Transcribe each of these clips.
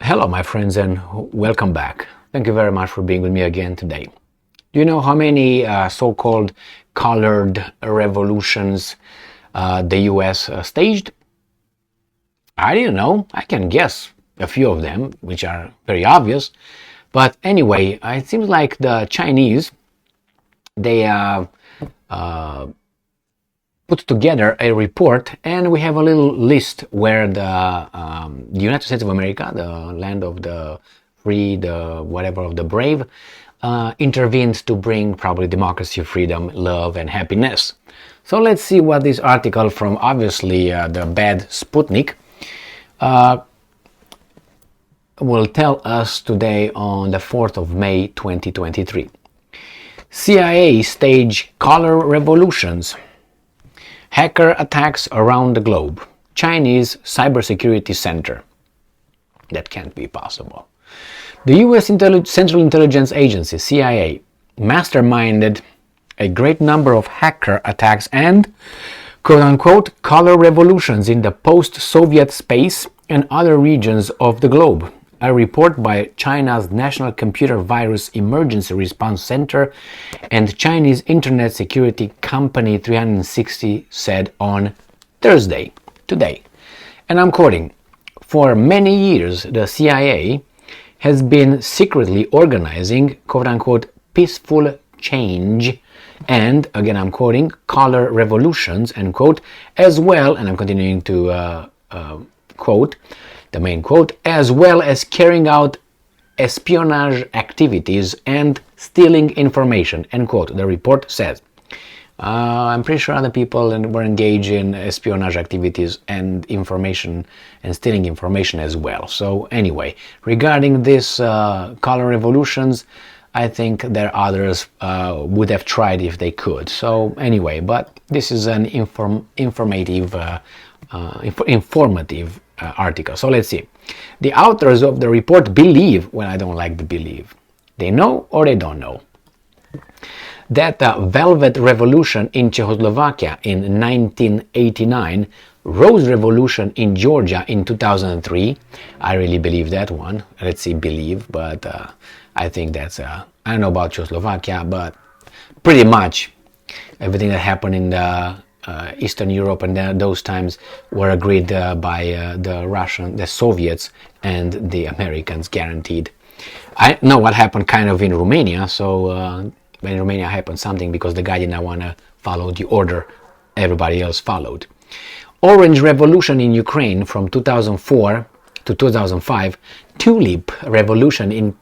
Hello, my friends, and welcome back. Thank you very much for being with me again today. Do you know how many so-called colored revolutions the US staged? I didn't know. I can guess a few of them, which are very obvious. But anyway, it seems like the Chinese, they put together a report, and we have a little list where the United States of America, the land of the free, the whatever of the brave, intervenes to bring probably democracy, freedom, love, and happiness. So let's see what this article from obviously the bad Sputnik will tell us today on the 4th of May 2023. CIA stage color revolutions. Hacker attacks around the globe. Chinese Cybersecurity Center. That can't be possible. The US Central Intelligence Agency, CIA, masterminded a great number of hacker attacks and, quote-unquote, color revolutions in the post-Soviet space and other regions of the globe. A report by China's National Computer Virus Emergency Response Center and Chinese Internet Security Company 360 said on Thursday, today. And I'm quoting, "For many years, the CIA has been secretly organizing, quote-unquote, peaceful change and," again I'm quoting, "color revolutions," end quote, as well, and I'm continuing to quote, the main quote, "as well as carrying out espionage activities and stealing information," end quote, the report says. I'm pretty sure other people were engaged in espionage activities and information and stealing information as well. So anyway, regarding this color revolutions, I think there others would have tried if they could. So anyway, but this is an informative article. So let's see. The authors of the report believe, well, I don't like the believe. They know or they don't know that the Velvet Revolution in Czechoslovakia in 1989, Rose Revolution in Georgia in 2003, I really believe that one. Let's see, believe, but I think that's, I don't know about Czechoslovakia, but pretty much everything that happened in the Eastern Europe and those times were agreed by the Soviets and the Americans, guaranteed. I know what happened kind of in Romania, so in Romania happened something because the guy didn't want to follow the order everybody else followed. Orange Revolution in Ukraine from 2004 to 2005, Tulip Revolution in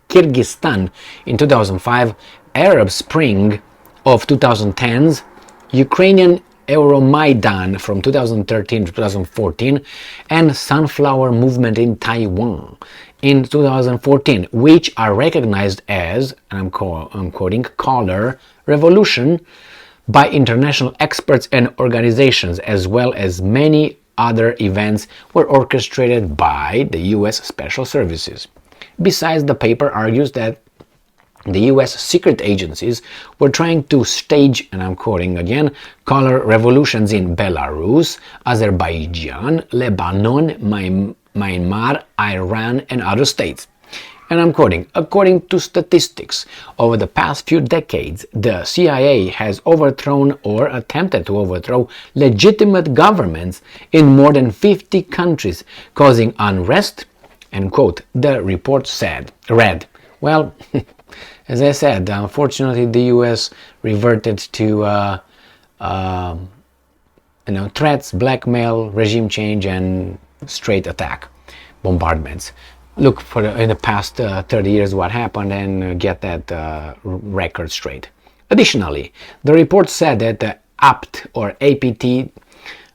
Kyrgyzstan in 2005, Arab Spring of 2010s, Ukrainian Euromaidan from 2013 to 2014, and Sunflower Movement in Taiwan in 2014, which are recognized as, and I'm quoting, color revolution by international experts and organizations, as well as many other events were orchestrated by the US Special Services. Besides, the paper argues that the US secret agencies were trying to stage, and I'm quoting again, color revolutions in Belarus, Azerbaijan, Lebanon, Myanmar, Iran, and other states. And I'm quoting, according to statistics, over the past few decades, the CIA has overthrown or attempted to overthrow legitimate governments in more than 50 countries, causing unrest, end quote, the report read. Well, as I said, unfortunately, the U.S. reverted to threats, blackmail, regime change, and straight attack, bombardments. Look in the past 30 years what happened and get that record straight. Additionally, the report said that the APT or APT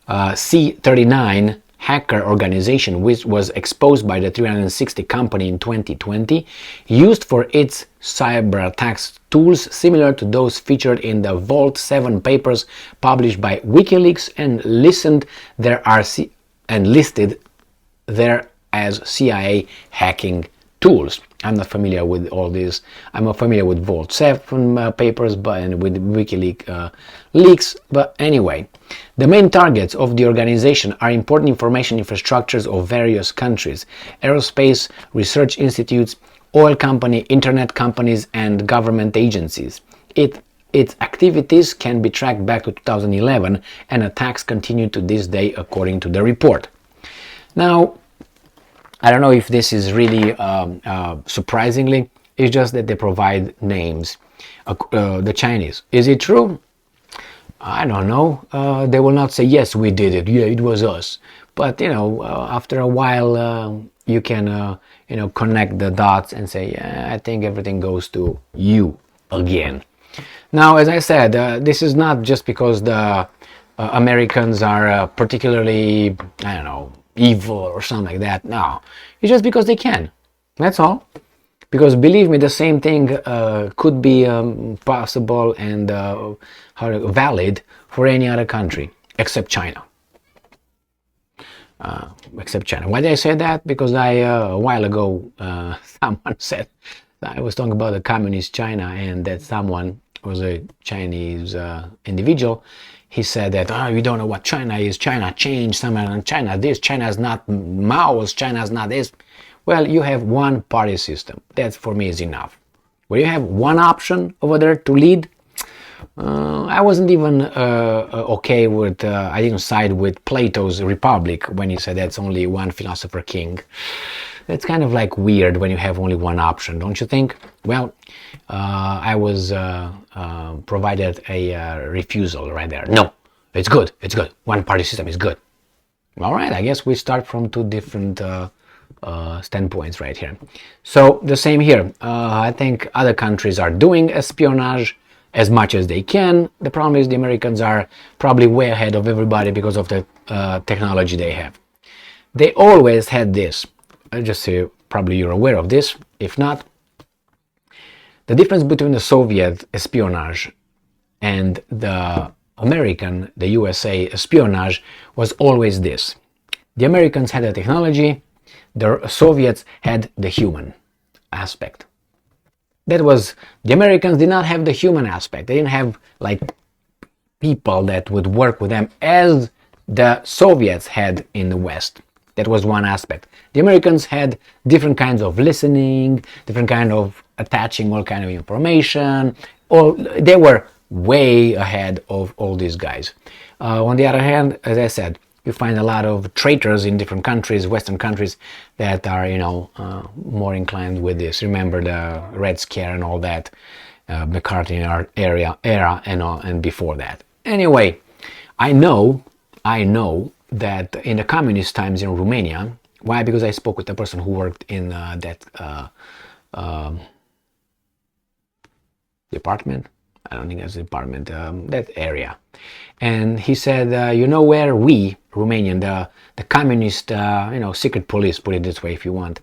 C39 hacker organization, which was exposed by the 360 company in 2020, used for its cyber attacks tools similar to those featured in the Vault 7 papers published by WikiLeaks and listed there as CIA hacking tools. I'm not familiar with all this. I'm more familiar with Vault 7 papers and with WikiLeaks leaks. But anyway, the main targets of the organization are important information infrastructures of various countries, aerospace research institutes, oil company, internet companies, and government agencies. Its activities can be tracked back to 2011, and attacks continue to this day according to the report. Now, I don't know if this is really surprisingly, it's just that they provide names. The Chinese. Is it true? I don't know. They will not say, yes, we did it. Yeah, it was us. But, after a while, you can, connect the dots and say, yeah, I think everything goes to you again. Now, as I said, this is not just because the Americans are particularly, I don't know, evil or something like that. No, it's just because they can. That's all. Because believe me, the same thing could be possible and valid for any other country except China. Why did I say that? Because a while ago someone said, I was talking about the communist China, and that someone was a Chinese individual. He said that, you don't know what China is. China changed, somehow China this, China is not Mao's, China is not this. Well, you have one party system. That for me is enough. Where you have one option over there to lead, I wasn't even okay with, I didn't side with Plato's Republic when he said that's only one philosopher king. That's kind of like weird when you have only one option, don't you think? Well, I was provided a refusal right there. No, it's good, it's good. One party system is good. All right, I guess we start from two different standpoints right here. So the same here. I think other countries are doing espionage as much as they can. The problem is the Americans are probably way ahead of everybody because of the technology they have. They always had this. I just say probably you're aware of this. If not, the difference between the Soviet espionage and the American, the USA espionage was always this. The Americans had the technology, the Soviets had the human aspect. That was, the Americans did not have the human aspect. They didn't have like people that would work with them as the Soviets had in the West. That was one aspect. The Americans had different kinds of listening, different kind of attaching all kind of information. They were way ahead of all these guys. On the other hand, as I said, you find a lot of traitors in different countries, Western countries, that are, more inclined with this. Remember the Red Scare and all that, McCarthy era and before that. Anyway, I know that in the communist times in Romania, why? Because I spoke with a person who worked in that department. I don't think that's a department, that area. And he said, where we, Romanian, the communist, secret police, put it this way if you want,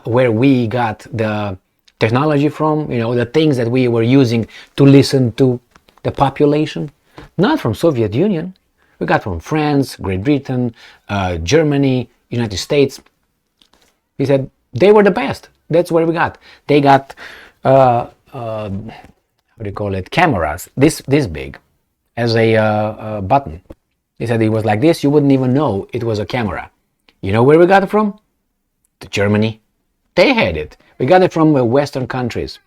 where we got the technology from, the things that we were using to listen to the population? Not from Soviet Union. We got from France, Great Britain, Germany, United States. He said they were the best. That's where we got. They got, cameras this big as a button. He said it was like this. You wouldn't even know it was a camera. You know where we got it from? To Germany. They had it. We got it from Western countries.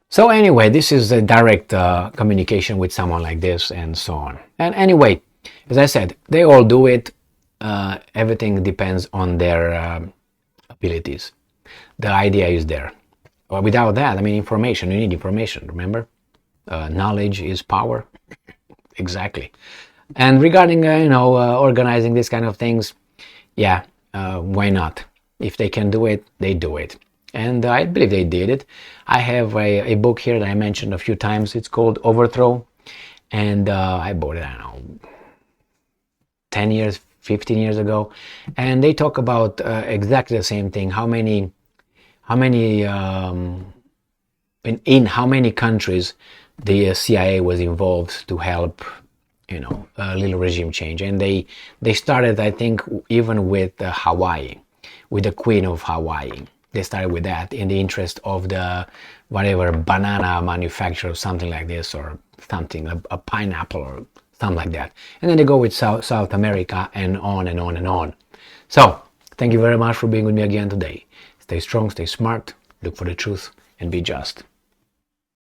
So anyway, this is a direct communication with someone like this and so on. And anyway, as I said, they all do it. Everything depends on their abilities. The idea is there. Well, without that, information, you need information, remember? Knowledge is power. Exactly. And regarding, organizing these kind of things, yeah, why not? If they can do it, they do it. And I believe they did it. I have a book here that I mentioned a few times. It's called Overthrow. And I bought it, 10 years, 15 years ago. And they talk about exactly the same thing. In how many countries the CIA was involved to help, a little regime change. And they started, I think, even with Hawaii. with the Queen of Hawaii. They started with that in the interest of the whatever banana manufacturer or something like this, or something, a pineapple or something like that. And then they go with South America and on and on and on. So thank you very much for being with me again today. Stay strong, stay smart, look for the truth, and be just.